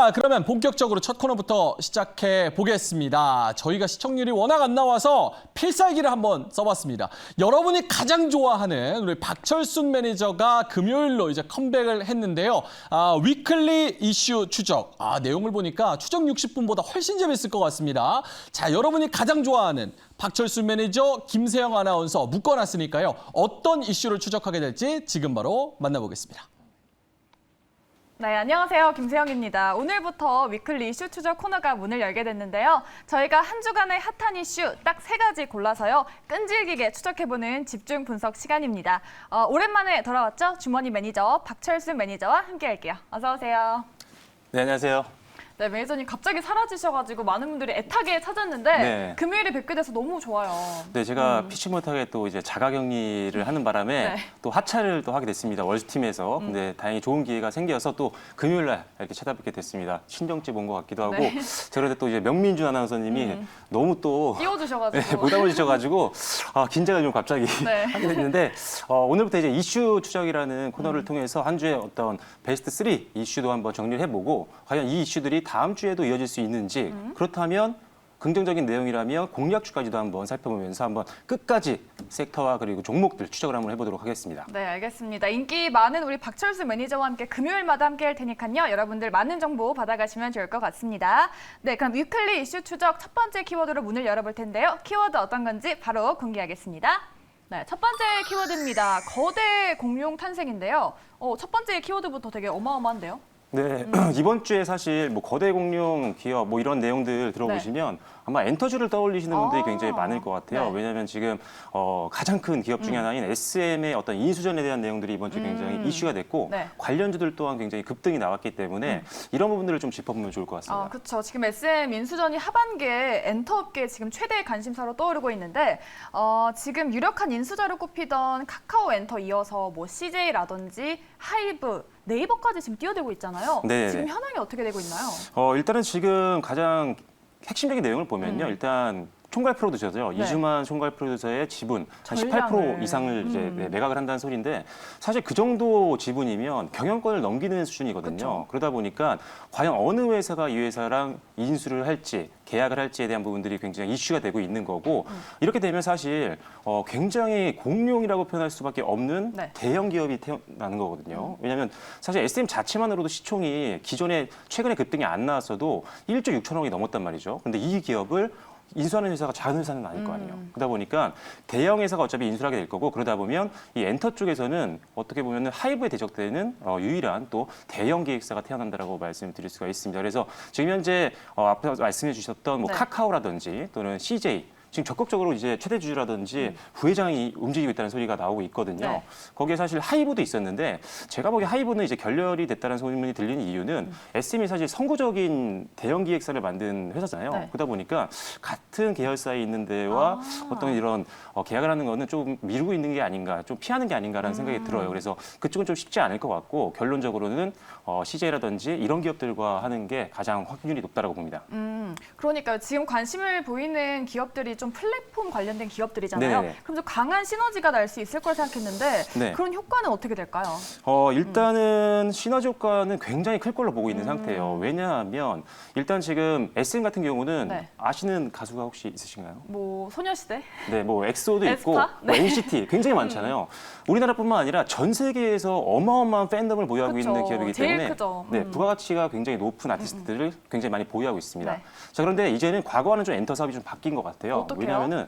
자, 그러면 본격적으로 첫 코너부터 시작해 보겠습니다. 저희가 시청률이 워낙 안 나와서 필살기를 한번 써봤습니다. 여러분이 가장 좋아하는 우리 박철순 매니저가 금요일로 이제 컴백을 했는데요. 위클리 이슈 추적. 내용을 보니까 추적 60분보다 훨씬 재밌을 것 같습니다. 자, 여러분이 가장 좋아하는 박철순 매니저, 김세영 아나운서 묶어놨으니까요. 어떤 이슈를 추적하게 될지 지금 바로 만나보겠습니다. 네, 안녕하세요. 김세영입니다. 오늘부터 위클리 이슈 추적 코너가 문을 열게 됐는데요. 저희가 한 주간의 핫한 이슈 딱 3가지 골라서요. 끈질기게 추적해보는 집중 분석 시간입니다. 오랜만에 돌아왔죠? 주머니 매니저 박철순 매니저와 함께할게요. 어서 오세요. 네, 안녕하세요. 네, 매니저님 갑자기 사라지셔가지고 많은 분들이 애타게 찾았는데 네. 금요일에 뵙게 돼서 너무 좋아요. 네, 제가 피치 못하게 또 이제 자가격리를 하는 바람에 네. 또 하차를 또 하게 됐습니다. 월스팀에서. 근데 다행히 좋은 기회가 생겨서 또 금요일 날 이렇게 찾아뵙게 됐습니다. 친정집 온 것 같기도 하고. 네. 제가 그런데 또 이제 명민준 아나운서님이 너무 또 띄워주셔가지고. 네, 보다 보셔가지고 긴장을 좀 갑자기 네. 하게 됐는데 오늘부터 이제 이슈 추적이라는 코너를 통해서 한 주에 어떤 베스트 3 이슈도 한번 정리를 해보고 과연 이 이슈들이 다음 주에도 이어질 수 있는지 그렇다면 긍정적인 내용이라면 공약주까지도 한번 살펴보면서 한번 끝까지 섹터와 그리고 종목들 추적을 한번 해보도록 하겠습니다. 네, 알겠습니다. 인기 많은 우리 박철수 매니저와 함께 금요일마다 함께 할 테니까요. 여러분들 많은 정보 받아가시면 좋을 것 같습니다. 네, 그럼 위클리 이슈 추적 첫 번째 키워드로 문을 열어볼 텐데요. 키워드 어떤 건지 바로 공개하겠습니다. 네, 첫 번째 키워드입니다. 거대 공룡 탄생인데요. 첫 번째 키워드부터 되게 어마어마한데요. 네, 이번 주에 사실 뭐 거대 공룡 기업 뭐 이런 내용들 들어보시면 아마 엔터주를 떠올리시는 분들이 굉장히 많을 것 같아요. 네. 왜냐하면 지금 가장 큰 기업 중에 하나인 SM의 어떤 인수전에 대한 내용들이 이번 주에 굉장히 이슈가 됐고 네. 관련주들 또한 굉장히 급등이 나왔기 때문에 이런 부분들을 좀 짚어보면 좋을 것 같습니다. 그렇죠. 지금 SM 인수전이 하반기에 엔터업계 지금 최대의 관심사로 떠오르고 있는데 지금 유력한 인수자로 꼽히던 카카오 엔터 이어서 뭐 CJ라든지 하이브, 네이버까지 지금 뛰어들고 있잖아요. 네. 지금 현황이 어떻게 되고 있나요? 일단은 지금 가장 핵심적인 내용을 보면요. 일단 총괄 프로듀서죠. 네. 이주만 총괄 프로듀서의 지분 한 전량을. 18% 이상을 이제 매각을 한다는 소리인데 사실 그 정도 지분이면 경영권을 넘기는 수준이거든요. 그쵸. 그러다 보니까 과연 어느 회사가 이 회사랑 인수를 할지 계약을 할지에 대한 부분들이 굉장히 이슈가 되고 있는 거고 이렇게 되면 사실 굉장히 공룡이라고 표현할 수밖에 없는 네. 대형 기업이 태어나는 거거든요. 왜냐하면 사실 SM 자체만으로도 시총이 기존에 최근에 급등이 안 나왔어도 1조 6천억이 넘었단 말이죠. 그런데 이 기업을 인수하는 회사가 작은 회사는 아닐 거 아니에요. 그러다 보니까 대형 회사가 어차피 인수를 하게 될 거고 그러다 보면 이 엔터 쪽에서는 어떻게 보면 하이브에 대적되는 유일한 또 대형 기획사가 태어난다라고 말씀드릴 수가 있습니다. 그래서 지금 현재 앞에 말씀해 주셨던 뭐 네. 카카오라든지 또는 CJ 지금 적극적으로 이제 최대 주주라든지 부회장이 움직이고 있다는 소리가 나오고 있거든요. 네. 거기에 사실 하이브도 있었는데 제가 보기에 하이브는 이제 결렬이 됐다는 소문이 들리는 이유는 SM이 사실 선구적인 대형 기획사를 만든 회사잖아요. 네. 그러다 보니까 같은 계열사에 있는 데와 어떤 이런 계약을 하는 거는 좀 미루고 있는 게 아닌가, 좀 피하는 게 아닌가라는 생각이 들어요. 그래서 그쪽은 좀 쉽지 않을 것 같고 결론적으로는 CJ라든지 이런 기업들과 하는 게 가장 확률이 높다라고 봅니다. 그러니까요. 지금 관심을 보이는 기업들이 좀 플랫폼 관련된 기업들이잖아요. 네네. 그럼 좀 강한 시너지가 날 수 있을 걸 생각했는데 네. 그런 효과는 어떻게 될까요? 일단은 시너지 효과는 굉장히 클 걸로 보고 있는 상태예요. 왜냐하면 일단 지금 SM 같은 경우는 네. 아시는 가수가 혹시 있으신가요? 뭐 소녀시대? 네, 뭐 엑소도 에스파? 있고 뭐 네. NCT 굉장히 많잖아요. 우리나라뿐만 아니라 전 세계에서 어마어마한 팬덤을 보유하고 그쵸. 있는 기업이기 제일 때문에 크죠. 네, 부가가치가 굉장히 높은 아티스트들을 굉장히 많이 보유하고 있습니다. 네. 자, 그런데 이제는 과거와는 좀 엔터 사업이 좀 바뀐 것 같아요. 어떡해요? 왜냐하면은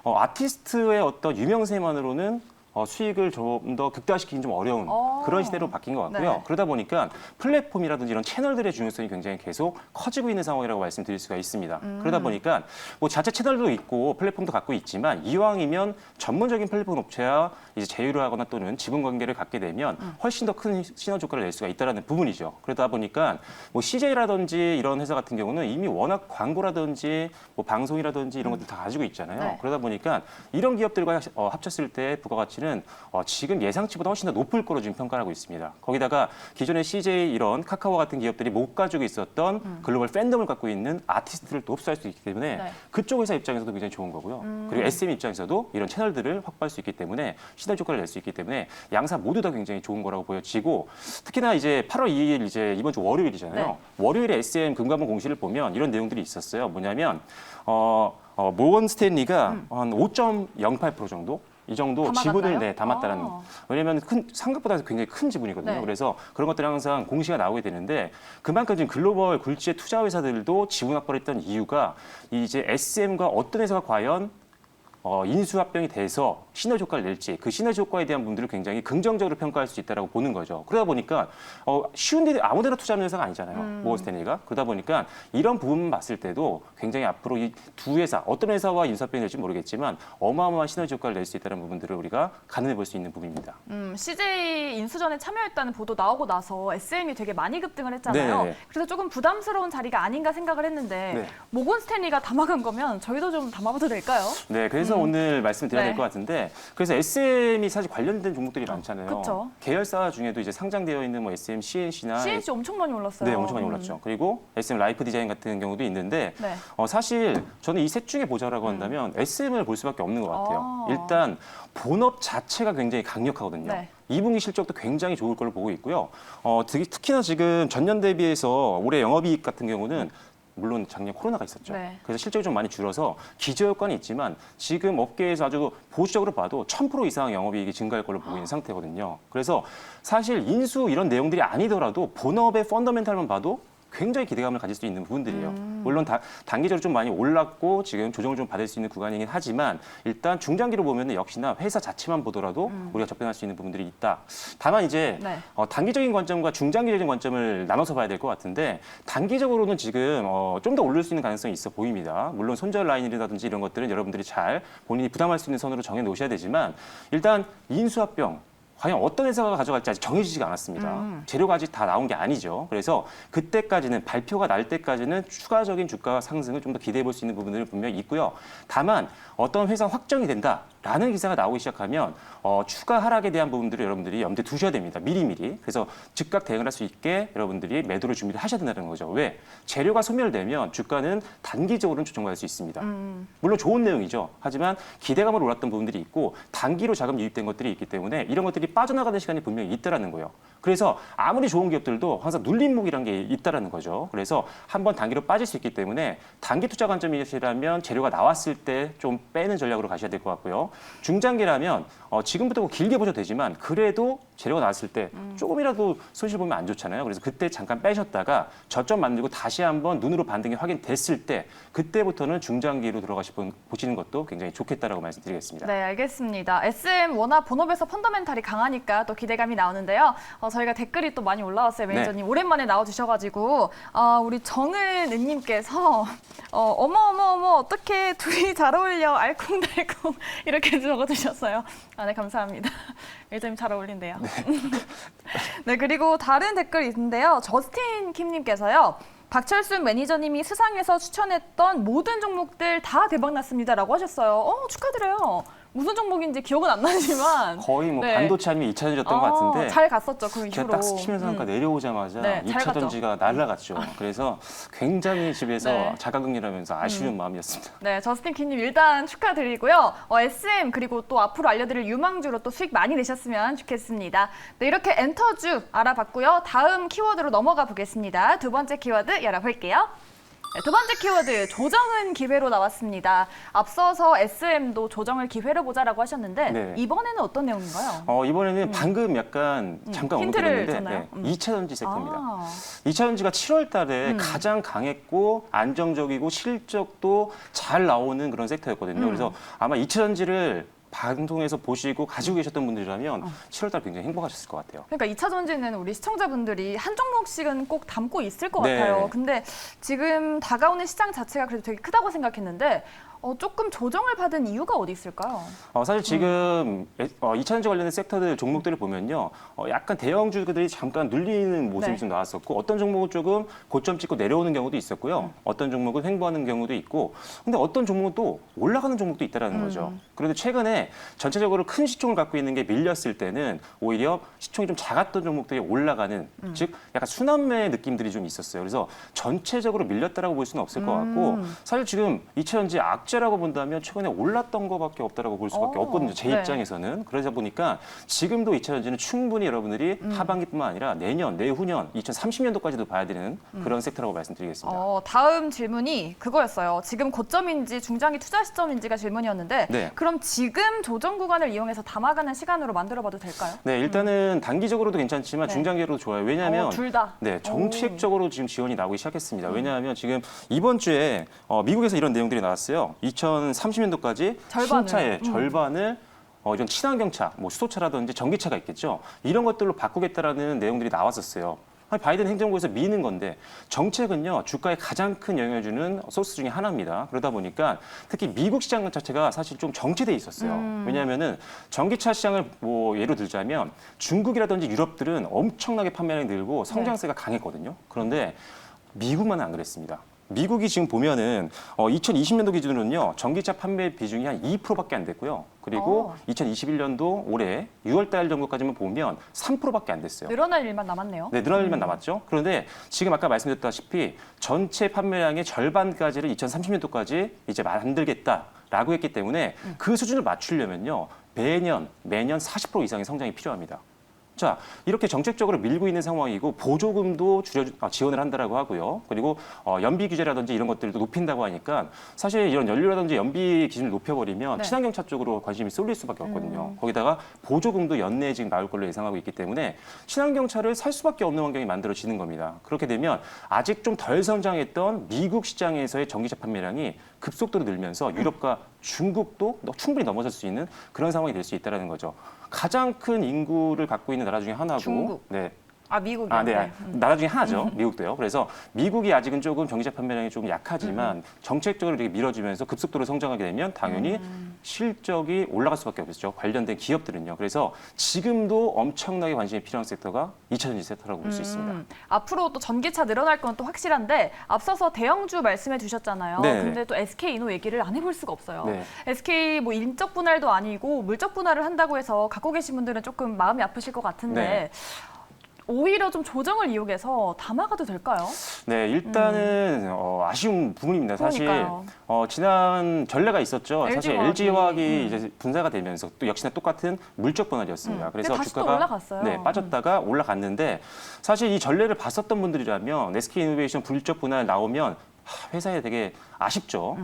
아티스트의 어떤 유명세만으로는 수익을 좀 더 극대화시키기 좀 어려운 그런 시대로 바뀐 것 같고요. 네. 그러다 보니까 플랫폼이라든지 이런 채널들의 중요성이 굉장히 계속 커지고 있는 상황이라고 말씀드릴 수가 있습니다. 그러다 보니까 뭐 자체 채널도 있고 플랫폼도 갖고 있지만 이왕이면 전문적인 플랫폼 업체와 이제 제휴를 하거나 또는 지분 관계를 갖게 되면 훨씬 더 큰 시너지 효과를 낼 수가 있다는 부분이죠. 그러다 보니까 뭐 CJ라든지 이런 회사 같은 경우는 이미 워낙 광고라든지 뭐 방송이라든지 이런 것들 다 가지고 있잖아요. 네. 그러다 보니까 이런 기업들과 합쳤을 때 부가가치는 자체는 지금 예상치보다 훨씬 더 높을 거로 지금 평가를 하고 있습니다. 거기다가 기존의 CJ 이런 카카오와 같은 기업들이 못 가지고 있었던 글로벌 팬덤을 갖고 있는 아티스트를 또 흡수할 수 있기 때문에 네. 그쪽 회사 입장에서도 굉장히 좋은 거고요. 그리고 SM 입장에서도 이런 채널들을 확보할 수 있기 때문에 시너지 효과를 낼 수 있기 때문에 양사 모두 다 굉장히 좋은 거라고 보여지고 특히나 이제 8월 2일 이제 이번 주 월요일이잖아요. 네. 월요일에 SM 금감원 공시를 보면 이런 내용들이 있었어요. 뭐냐면 모건 스탠리가 한 5.08% 정도 이 정도 담아갔나요? 지분을 담았다는. 왜냐하면 상급보다 굉장히 큰 지분이거든요. 네. 그래서 그런 것들이 항상 공시가 나오게 되는데 그만큼 지금 글로벌 굴지의 투자 회사들도 지분 확보를 했던 이유가 이제 SM과 어떤 회사가 과연 인수 합병이 돼서 시너지 효과를 낼지 그 시너지 효과에 대한 분들을 굉장히 긍정적으로 평가할 수 있다라고 보는 거죠. 그러다 보니까 쉬운데 아무데나 투자하는 회사가 아니잖아요. 모건 스탠리가. 그러다 보니까 이런 부분만 봤을 때도 굉장히 앞으로 이 두 회사 어떤 회사와 인수 합병이 될지 모르겠지만 어마어마한 시너지 효과를 낼 수 있다는 부분들을 우리가 가늠해 볼 수 있는 부분입니다. CJ 인수전에 참여했다는 보도 나오고 나서 SM이 되게 많이 급등을 했잖아요. 네. 그래서 조금 부담스러운 자리가 아닌가 생각을 했는데 네. 모건 스탠리가 담아간 거면 저희도 좀 담아봐도 될까요? 네, 그래서 오늘 말씀드려야 네. 될 것 같은데, 그래서 SM이 사실 관련된 종목들이 많잖아요. 그쵸. 계열사 중에도 이제 상장되어 있는 뭐 SM, CNC나 CNC 엄청 많이 올랐어요. 네, 엄청 많이 올랐죠. 그리고 SM 라이프 디자인 같은 경우도 있는데 네. 사실 저는 이 셋 중에 보자라고 한다면 SM을 볼 수밖에 없는 것 같아요. 아. 일단 본업 자체가 굉장히 강력하거든요. 네. 2분기 실적도 굉장히 좋을 걸로 보고 있고요. 특히나 지금 전년 대비해서 올해 영업이익 같은 경우는 물론 작년 코로나가 있었죠. 네. 그래서 실적이 좀 많이 줄어서 기저효과는 있지만 지금 업계에서 아주 보수적으로 봐도 1000% 이상 영업이익이 증가할 걸로 보고 있는 상태거든요. 그래서 사실 인수 이런 내용들이 아니더라도 본업의 펀더멘탈만 봐도 굉장히 기대감을 가질 수 있는 부분들이에요. 물론 단기적으로 좀 많이 올랐고 지금 조정을 좀 받을 수 있는 구간이긴 하지만 일단 중장기로 보면 역시나 회사 자체만 보더라도 우리가 접근할 수 있는 부분들이 있다. 다만 이제 네. 단기적인 관점과 중장기적인 관점을 나눠서 봐야 될 것 같은데 단기적으로는 지금 좀 더 오를 수 있는 가능성이 있어 보입니다. 물론 손절 라인이라든지 이런 것들은 여러분들이 잘 본인이 부담할 수 있는 선으로 정해 놓으셔야 되지만 일단 인수합병 과연 어떤 회사가 가져갈지 아직 정해지지가 않았습니다. 재료가 아직 다 나온 게 아니죠. 그래서 그때까지는 발표가 날 때까지는 추가적인 주가 상승을 좀 더 기대해 볼 수 있는 부분들은 분명히 있고요. 다만 어떤 회사 확정이 된다라는 기사가 나오기 시작하면 추가 하락에 대한 부분들을 여러분들이 염두에 두셔야 됩니다. 미리미리. 그래서 즉각 대응을 할 수 있게 여러분들이 매도를 준비를 하셔야 된다는 거죠. 왜? 재료가 소멸되면 주가는 단기적으로는 조정받을 수 있습니다. 물론 좋은 내용이죠. 하지만 기대감으로 올랐던 부분들이 있고 단기로 자금 유입된 것들이 있기 때문에 이런 것들이 빠져나가는 시간이 분명히 있다라는 거예요. 그래서 아무리 좋은 기업들도 항상 눌림목이라는 게 있다라는 거죠. 그래서 한번 단기로 빠질 수 있기 때문에 단기 투자 관점이시라면 재료가 나왔을 때 좀 빼는 전략으로 가셔야 될 것 같고요. 중장기라면 지금부터 뭐 길게 보셔도 되지만 그래도 재료가 나왔을 때 조금이라도 손실 보면 안 좋잖아요. 그래서 그때 잠깐 빼셨다가 저점 만들고 다시 한번 눈으로 반등이 확인됐을 때 그때부터는 중장기로 보시는 것도 굉장히 좋겠다라고 말씀드리겠습니다. 네, 알겠습니다. SM 워낙 본업에서 펀더멘탈이 강하니까 또 기대감이 나오는데요. 저희가 댓글이 또 많이 올라왔어요, 매니저님. 네. 오랜만에 나와주셔가지고 우리 정은은님께서 어머 어떻게 둘이 잘 어울려 알콩달콩 이렇게 적어주셨어요. 네, 감사합니다. 매니저님 잘 어울린대요. 네, 그리고 다른 댓글이 있는데요. 저스틴 킴님께서요. 박철순 매니저님이 세상에서 추천했던 모든 종목들 다 대박났습니다라고 하셨어요. 축하드려요. 무슨 종목인지 기억은 안 나지만 거의 뭐 네. 반도체 아니면 2차 전지였던 것 같은데 잘 갔었죠. 그 제가 이후로. 딱 스치면서 잠깐 내려오자마자 네, 잘 2차 갔죠. 전지가 날아갔죠. 그래서 굉장히 집에서 네. 자가격리하면서 아쉬운 마음이었습니다. 네, 저스틴 킴님 일단 축하드리고요. SM 그리고 또 앞으로 알려드릴 유망주로 또 수익 많이 내셨으면 좋겠습니다. 네, 이렇게 엔터주 알아봤고요. 다음 키워드로 넘어가 보겠습니다. 두 번째 키워드 열어볼게요. 네, 두 번째 키워드 조정은 기회로 나왔습니다. 앞서서 SM도 조정을 기회로 보자라고 하셨는데 네. 이번에는 어떤 내용인가요? 이번에는 방금 약간 잠깐 힌트를 언급드렸는데 줬나요? 2차 전지 섹터입니다. 아, 2차 전지가 7월 달에 가장 강했고 안정적이고 실적도 잘 나오는 그런 섹터였거든요. 그래서 아마 2차 전지를 방송에서 보시고 가지고 계셨던 분들이라면 7월 달 굉장히 행복하셨을 것 같아요. 그러니까 2차 전지는 우리 시청자분들이 한 종목씩은 꼭 담고 있을 것 네. 같아요. 근데 지금 다가오는 시장 자체가 그래도 되게 크다고 생각했는데 조금 조정을 받은 이유가 어디 있을까요? 사실 지금 2차전지 관련된 섹터들 종목들을 보면요. 약간 대형주들이 잠깐 눌리는 모습이 네. 좀 나왔었고 어떤 종목은 조금 고점 찍고 내려오는 경우도 있었고요. 어떤 종목은 횡보하는 경우도 있고 근데 어떤 종목은 또 올라가는 종목도 있다는 거죠. 그런데 최근에 전체적으로 큰 시총을 갖고 있는 게 밀렸을 때는 오히려 시총이 좀 작았던 종목들이 올라가는 즉 약간 순환매 느낌들이 좀 있었어요. 그래서 전체적으로 밀렸다라고 볼 수는 없을 것 같고 사실 지금 2차전지 악재라고 본다면 최근에 올랐던 것밖에 없다라고 볼 수밖에 없거든요. 제 네. 입장에서는. 그러다 보니까 지금도 2차전지는 충분히 여러분들이 하반기뿐만 아니라 내년, 내후년, 2030년도까지도 봐야 되는 그런 섹터라고 말씀드리겠습니다. 다음 질문이 그거였어요. 지금 고점인지 중장기 투자 시점인지가 질문이었는데 네. 그럼 지금 조정 구간을 이용해서 담아가는 시간으로 만들어봐도 될까요? 네, 일단은 단기적으로도 괜찮지만 네. 중장기로도 좋아요. 왜냐하면 둘 다. 네, 정책적으로 지금 지원이 나오기 시작했습니다. 왜냐하면 지금 이번 주에 미국에서 이런 내용들이 나왔어요. 2030년도까지 절반을. 신차의 절반을 이런 친환경차, 뭐 수소차라든지 전기차가 있겠죠. 이런 것들로 바꾸겠다라는 내용들이 나왔었어요. 아니, 바이든 행정부에서 미는 건데 정책은요 주가에 가장 큰 영향을 주는 소스 중에 하나입니다. 그러다 보니까 특히 미국 시장 자체가 사실 좀 정체돼 있었어요. 왜냐하면은 전기차 시장을 뭐 예로 들자면 중국이라든지 유럽들은 엄청나게 판매량이 늘고 성장세가 강했거든요. 그런데 미국만은 안 그랬습니다. 미국이 지금 보면은 2020년도 기준으로는요 전기차 판매 비중이 한 2%밖에 안 됐고요. 그리고 2021년도 올해 6월달 정도까지만 보면 3%밖에 안 됐어요. 늘어날 일만 남았네요. 네, 늘어날 일만 남았죠. 그런데 지금 아까 말씀드렸다시피 전체 판매량의 절반까지를 2030년도까지 이제 만들겠다라고 했기 때문에 그 수준을 맞추려면요 매년 40% 이상의 성장이 필요합니다. 자, 이렇게 정책적으로 밀고 있는 상황이고 보조금도 지원을 한다라고 하고요. 그리고 연비 규제라든지 이런 것들도 높인다고 하니까 사실 이런 연료라든지 연비 기준을 높여버리면 네. 친환경차 쪽으로 관심이 쏠릴 수밖에 없거든요. 거기다가 보조금도 연내에 지금 나올 걸로 예상하고 있기 때문에 친환경차를 살 수밖에 없는 환경이 만들어지는 겁니다. 그렇게 되면 아직 좀 덜 성장했던 미국 시장에서의 전기차 판매량이 급속도로 늘면서 유럽과 중국도 충분히 넘어설 수 있는 그런 상황이 될 수 있다는 거죠. 가장 큰 인구를 갖고 있는 나라 중에 하나고, 중국. 네, 미국이요. 네. 나라 중에 하나죠. 미국도요. 그래서 미국이 아직은 조금 전기차 판매량이 좀 약하지만 정책적으로 이렇게 밀어주면서 급속도로 성장하게 되면 당연히 실적이 올라갈 수밖에 없겠죠. 관련된 기업들은요. 그래서 지금도 엄청나게 관심이 필요한 섹터가 2차전지 섹터라고 볼 수 있습니다. 앞으로 또 전기차 늘어날 건 또 확실한데 앞서서 대형주 말씀해 주셨잖아요. 네. 근데 또 SK이노 얘기를 안 해볼 수가 없어요. 네. SK 뭐 인적 분할도 아니고 물적 분할을 한다고 해서 갖고 계신 분들은 조금 마음이 아프실 것 같은데 네. 오히려 좀 조정을 이용해서 담아가도 될까요? 네, 일단은 아쉬운 부분입니다. 사실 그러니까요. 지난 전례가 있었죠. 사실 LG LG화학이 이제 분사가 되면서 또 역시나 똑같은 물적 분할이었습니다. 근데 그래서 다시 또 주가가 올라갔어요. 네, 빠졌다가 올라갔는데 사실 이 전례를 봤었던 분들이라면 SK이노베이션 물적 분할 나오면 회사에 되게 아쉽죠.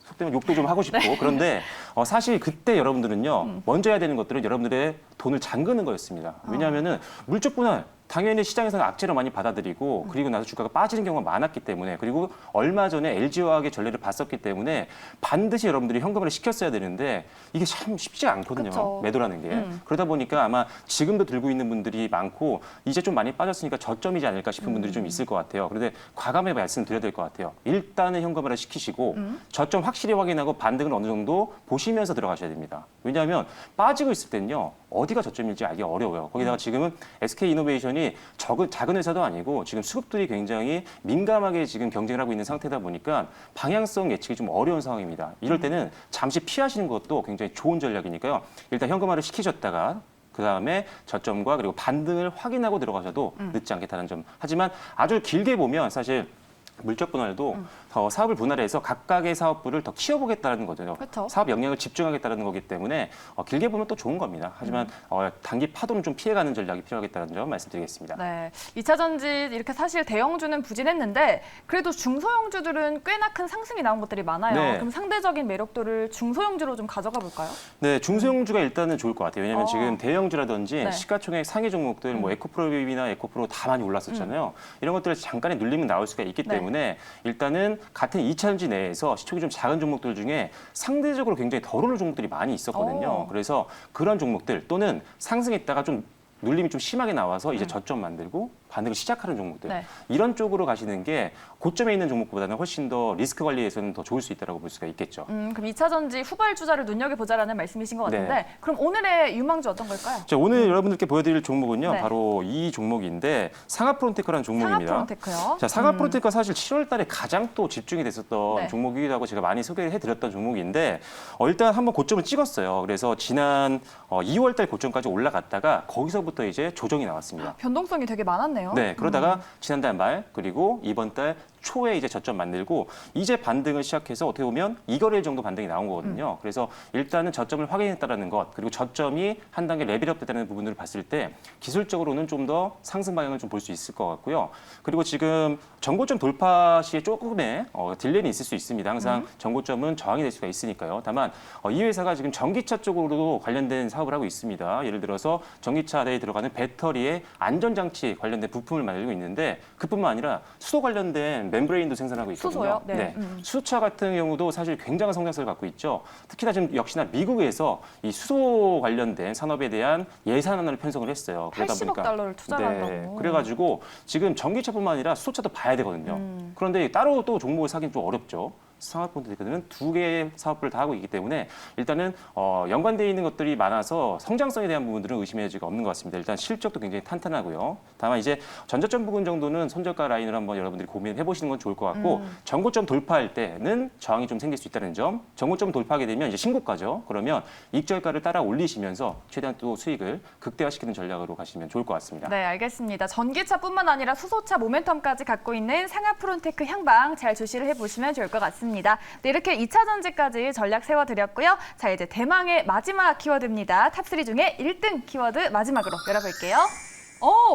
속되면 욕도 좀 하고 싶고 그런데 사실 그때 여러분들은요 먼저 해야 되는 것들은 여러분들의 돈을 잠그는 거였습니다. 왜냐하면은 물적 분할 당연히 시장에서는 악재로 많이 받아들이고 그리고 나서 주가가 빠지는 경우가 많았기 때문에 그리고 얼마 전에 LG화학의 전례를 봤었기 때문에 반드시 여러분들이 현금화를 시켰어야 되는데 이게 참 쉽지가 않거든요. 그쵸. 매도라는 게. 그러다 보니까 아마 지금도 들고 있는 분들이 많고 이제 좀 많이 빠졌으니까 저점이지 않을까 싶은 분들이 좀 있을 것 같아요. 그런데 과감하게 말씀드려야 될 것 같아요. 일단은 현금화를 시키시고 저점 확실히 확인하고 반등을 어느 정도 보시면서 들어가셔야 됩니다. 왜냐하면 빠지고 있을 때는요. 어디가 저점일지 알기 어려워요. 거기다가 지금은 SK이노베이션이 작은 회사도 아니고 지금 수급들이 굉장히 민감하게 지금 경쟁을 하고 있는 상태다 보니까 방향성 예측이 좀 어려운 상황입니다. 이럴 때는 잠시 피하시는 것도 굉장히 좋은 전략이니까요. 일단 현금화를 시키셨다가 그다음에 저점과 그리고 반등을 확인하고 들어가셔도 늦지 않겠다는 점. 하지만 아주 길게 보면 사실 물적 분할도 더 사업을 분할해서 각각의 사업부를 더 키워보겠다는 거죠. 그렇죠. 사업 역량을 집중하겠다는 거기 때문에 길게 보면 또 좋은 겁니다. 하지만 단기 파도는 좀 피해가는 전략이 필요하겠다는 점 말씀드리겠습니다. 네, 2차 전지 이렇게 사실 대형주는 부진했는데 그래도 중소형주들은 꽤나 큰 상승이 나온 것들이 많아요. 네. 그럼 상대적인 매력도를 중소형주로 좀 가져가 볼까요? 네, 중소형주가 일단은 좋을 것 같아요. 왜냐하면 지금 대형주라든지 네. 시가총액 상위 종목들, 뭐 에코프로비나 에코프로 다 많이 올랐었잖아요. 이런 것들 잠깐의 눌림은 나올 수가 있기 네. 때문에 일단은 같은 2차전지 내에서 시총이 좀 작은 종목들 중에 상대적으로 굉장히 덜 오른 종목들이 많이 있었거든요. 그래서 그런 종목들 또는 상승했다가 좀 눌림이 좀 심하게 나와서 이제 저점 만들고 반등을 시작하는 종목들 네. 이런 쪽으로 가시는 게 고점에 있는 종목보다는 훨씬 더 리스크 관리에서는 더 좋을 수 있다고 볼 수가 있겠죠. 그럼 2차전지 후발주자를 눈여겨보자라는 말씀이신 것 같은데 네. 그럼 오늘의 유망주 어떤 걸까요? 자, 오늘 여러분들께 보여드릴 종목은요. 네. 바로 이 종목인데 상하프론테크라는 종목입니다. 상하프론테크요? 자, 상하프론테크가 사실 7월 달에 가장 또 집중이 됐었던 네. 종목이기도 하고 제가 많이 소개를 해드렸던 종목인데 일단 한번 고점을 찍었어요. 그래서 지난 2월 달 고점까지 올라갔다가 거기서부터 이제 조정이 나왔습니다. 변동성이 되게 많았네요. 네, 그러다가 지난달 말 그리고 이번 달 초에 이제 저점 만들고 이제 반등을 시작해서 어떻게 보면 2거래일 정도 반등이 나온 거거든요. 그래서 일단은 저점을 확인했다라는 것 그리고 저점이 한 단계 레벨업 됐다는 부분들을 봤을 때 기술적으로는 좀 더 상승 방향을 좀 볼 수 있을 것 같고요. 그리고 지금 전고점 돌파 시에 조금의 딜레이는 있을 수 있습니다. 항상 전고점은 저항이 될 수가 있으니까요. 다만 이 회사가 지금 전기차 쪽으로도 관련된 사업을 하고 있습니다. 예를 들어서 전기차 내에 들어가는 배터리의 안전장치 관련된 부품을 만들고 있는데 그뿐만 아니라 수소 관련된 멤브레인도 생산하고 있거든요. 수소요? 네. 수소차 같은 경우도 사실 굉장한 성장성을 갖고 있죠. 특히나 지금 역시나 미국에서 이 수소 관련된 산업에 대한 예산안을 편성을 했어요. 그러다 80억 보니까 달러를 투자를 한다고. 그래가지고 지금 전기차뿐만 아니라 수소차도 봐야 되거든요. 그런데 따로 또 종목을 사기는 좀 어렵죠. 상하프론테크는 두 개의 사업을 다 하고 있기 때문에 일단은 연관되어 있는 것들이 많아서 성장성에 대한 부분들은 의심할 여지가 없는 것 같습니다. 일단 실적도 굉장히 탄탄하고요. 다만 이제 전저점 부분 정도는 손절가 라인을 한번 여러분들이 고민해 보시는 건 좋을 것 같고 전고점 돌파할 때는 저항이 좀 생길 수 있다는 점. 전고점 돌파하게 되면 이제 신고가죠. 그러면 익절가를 따라 올리시면서 최대한 또 수익을 극대화시키는 전략으로 가시면 좋을 것 같습니다. 네, 알겠습니다. 전기차뿐만 아니라 수소차 모멘텀까지 갖고 있는 상하프론테크 향방 잘 주시를 해보시면 좋을 것 같습니다. 네, 이렇게 2차 전지까지 전략 세워드렸고요. 자, 이제 대망의 마지막 키워드입니다. 탑3 중에 1등 키워드 마지막으로 열어볼게요.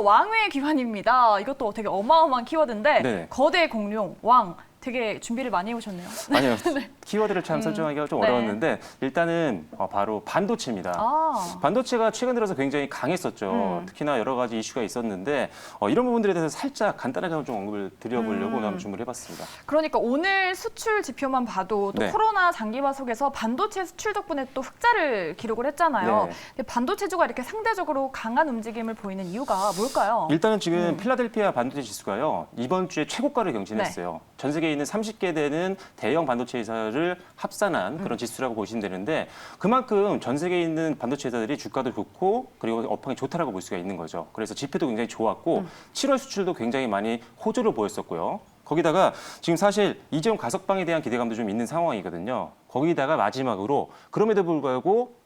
왕의 귀환입니다. 이것도 되게 어마어마한 키워드인데 네. 거대 공룡, 왕. 되게 준비를 많이 해오셨네요. 아니요. 키워드를 참 설정하기가 좀 네. 어려웠는데 일단은 바로 반도체입니다. 아, 반도체가 최근 들어서 굉장히 강했었죠. 특히나 여러 가지 이슈가 있었는데 이런 부분들에 대해서 살짝 간단하게 좀 언급을 드려보려고 한번 준비를 해봤습니다. 그러니까 오늘 수출 지표만 봐도 또 네. 코로나 장기화 속에서 반도체 수출 덕분에 또 흑자를 기록을 했잖아요. 네. 근데 반도체주가 이렇게 상대적으로 강한 움직임을 보이는 이유가 뭘까요? 일단은 지금 필라델피아 반도체 지수가요. 이번 주에 최고가를 경신했어요. 네. 전 세계에 있는 30개 되는 대형 반도체 회사를 합산한 그런 지수라고 보시면 되는데 그만큼 전 세계에 있는 반도체 회사들이 주가도 좋고 그리고 업황이 좋다라고 볼 수가 있는 거죠. 그래서 지표도 굉장히 좋았고 7월 수출도 굉장히 많이 호조를 보였었고요. 거기다가 지금 사실 이재용 가석방에 대한 기대감도 좀 있는 상황이거든요. 거기다가 마지막으로 그럼에도 불구하고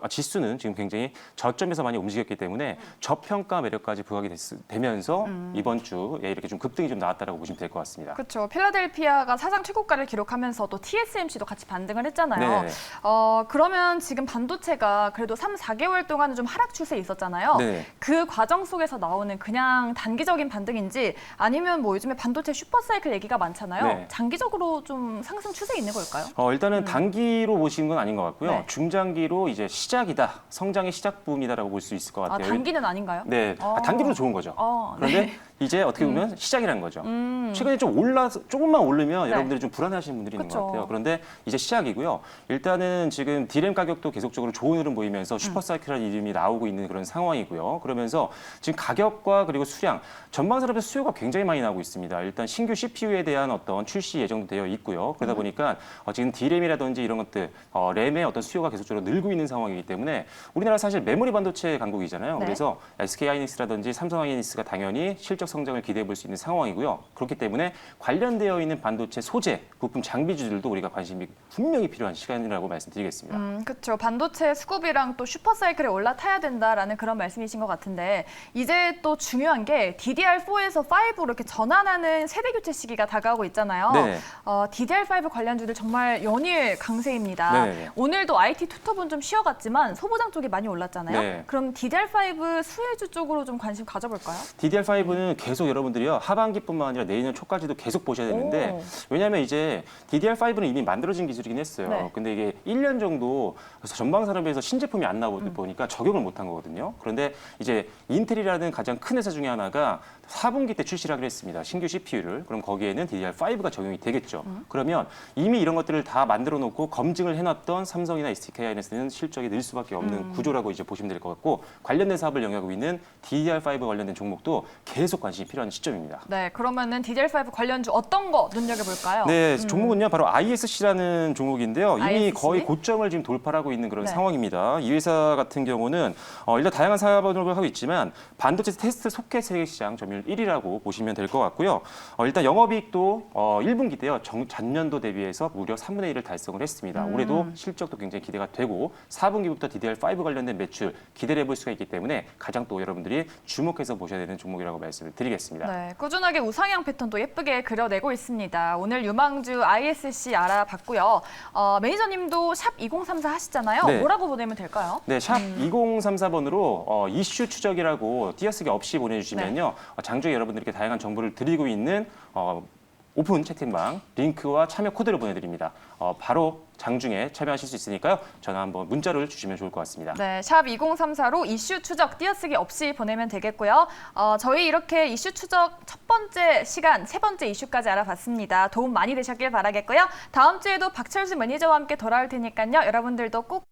지수는 지금 굉장히 저점에서 많이 움직였기 때문에 저평가 매력까지 부각이 되면서 이번 주에 이렇게 좀 급등이 좀 나왔다라고 보시면 될 것 같습니다. 그렇죠. 필라델피아가 사상 최고가를 기록하면서 또 TSMC도 같이 반등을 했잖아요. 네. 그러면 지금 반도체가 그래도 3, 4개월 동안은 좀 하락 추세에 있었잖아요. 네. 그 과정 속에서 나오는 그냥 단기적인 반등인지 아니면 뭐 요즘에 반도체 슈퍼사이클 얘기가 많잖아요. 네. 장기적으로 좀 상승 추세에 있는 걸까요? 일단은 단기로 보시는 건 아닌 것 같고요. 네. 중장기로 이제 시작이다, 성장의 시작 부분이다라고 볼 수 있을 것 같아요. 단기는 아닌가요? 네, 단기로 좋은 거죠. 그런데 네. 이제 어떻게 보면 시작이라는 거죠. 최근에 좀 조금만 오르면 네. 여러분들이 좀 불안해하시는 분들이 있는 그쵸. 것 같아요. 그런데 이제 시작이고요. 일단은 지금 디램 가격도 계속적으로 좋은 흐름 보이면서 슈퍼사이클이라는 이름이 나오고 있는 그런 상황이고요. 그러면서 지금 가격과 그리고 수량, 전방 산업에서 수요가 굉장히 많이 나오고 있습니다. 일단 신규 CPU에 대한 어떤 출시 예정도 되어 있고요. 그러다 보니까 지금 디램이라든지 이런 것들, 램의 어떤 수요가 계속적으로 늘고 있는 상황이기 때문에 우리나라 사실 메모리 반도체 강국이잖아요. 네. 그래서 SK 하이닉스라든지 삼성 하이닉스가 당연히 실적 성장을 기대해 볼 수 있는 상황이고요. 그렇기 때문에 관련되어 있는 반도체 소재, 부품 장비주들도 우리가 관심이 분명히 필요한 시간이라고 말씀드리겠습니다. 그렇죠. 반도체 수급이랑 또 슈퍼사이클에 올라타야 된다라는 그런 말씀이신 것 같은데 이제 또 중요한 게 DDR4에서 5로 이렇게 전환하는 세대 교체 시기가 다가오고 있잖아요. 네. DDR5 관련주들 정말 연일 강세입니다. 네. 오늘도 IT 투톱은 좀 쉬어갔지만 소보장 쪽이 많이 올랐잖아요. 네. 그럼 DDR5 수혜주 쪽으로 좀 관심 가져볼까요? DDR5는 계속 여러분들이요. 하반기뿐만 아니라 내년 초까지도 계속 보셔야 되는데 오. 왜냐하면 이제 DDR5는 이미 만들어진 기술이긴 했어요. 네. 근데 이게 1년 정도 그래서 전방 산업에서 신제품이 안 나오다 보니까 적용을 못한 거거든요. 그런데 이제 인텔이라는 가장 큰 회사 중에 하나가 4분기 때 출시를 하기로 했습니다. 신규 CPU를. 그럼 거기에는 DDR5가 적용이 되겠죠. 그러면 이미 이런 것들을 다 만들어 놓고 검증을 해놨던 삼성이나 SK하이닉스는 실적이 늘 수밖에 없는 구조라고 이제 보시면 될 것 같고 관련된 사업을 영위하고 있는 DDR5 관련된 종목도 계속 관심이 필요한 시점입니다. 네, 그러면은 DDR5 관련주 어떤 거 눈여겨볼까요? 네, 종목은요 바로 ISC라는 종목인데요. 이미 ISC? 거의 고점을 지금 돌파하고 있는 그런 네. 상황입니다. 이 회사 같은 경우는 일단 다양한 사업을 하고 있지만 반도체 테스트 소켓 세계 시장 점유율 1위라고 보시면 될 것 같고요. 일단 영업이익도 1분기 때요 전년도 대비해서 무려 3분의 1을 달성을 했습니다. 올해도 실적도 굉장히 기대가 되고 4분기부터 DDR5 관련된 매출 기대를 해볼 수가 있기 때문에 가장 또 여러분들이 주목해서 보셔야 되는 종목이라고 말씀을 드리겠습니다. 네, 꾸준하게 우상향 패턴도 예쁘게 그려내고 있습니다. 오늘 유망주 ISC 알아봤고요. 매니저님도 샵 2034 하시잖아요. 네. 뭐라고 보내면 될까요? 네, 샵 2034번으로 이슈 추적이라고 띄어쓰기 없이 보내주시면요. 장중에 여러분들께 다양한 정보를 드리고 있는 오픈 채팅방 링크와 참여 코드를 보내드립니다. 바로 장중에 참여하실 수 있으니까요. 전화 한번 문자를 주시면 좋을 것 같습니다. 네, 샵 2034로 이슈 추적 띄어쓰기 없이 보내면 되겠고요. 저희 이렇게 이슈 추적 첫 번째 시간, 세 번째 이슈까지 알아봤습니다. 도움 많이 되셨길 바라겠고요. 다음 주에도 박철수 매니저와 함께 돌아올 테니까요. 여러분들도 꼭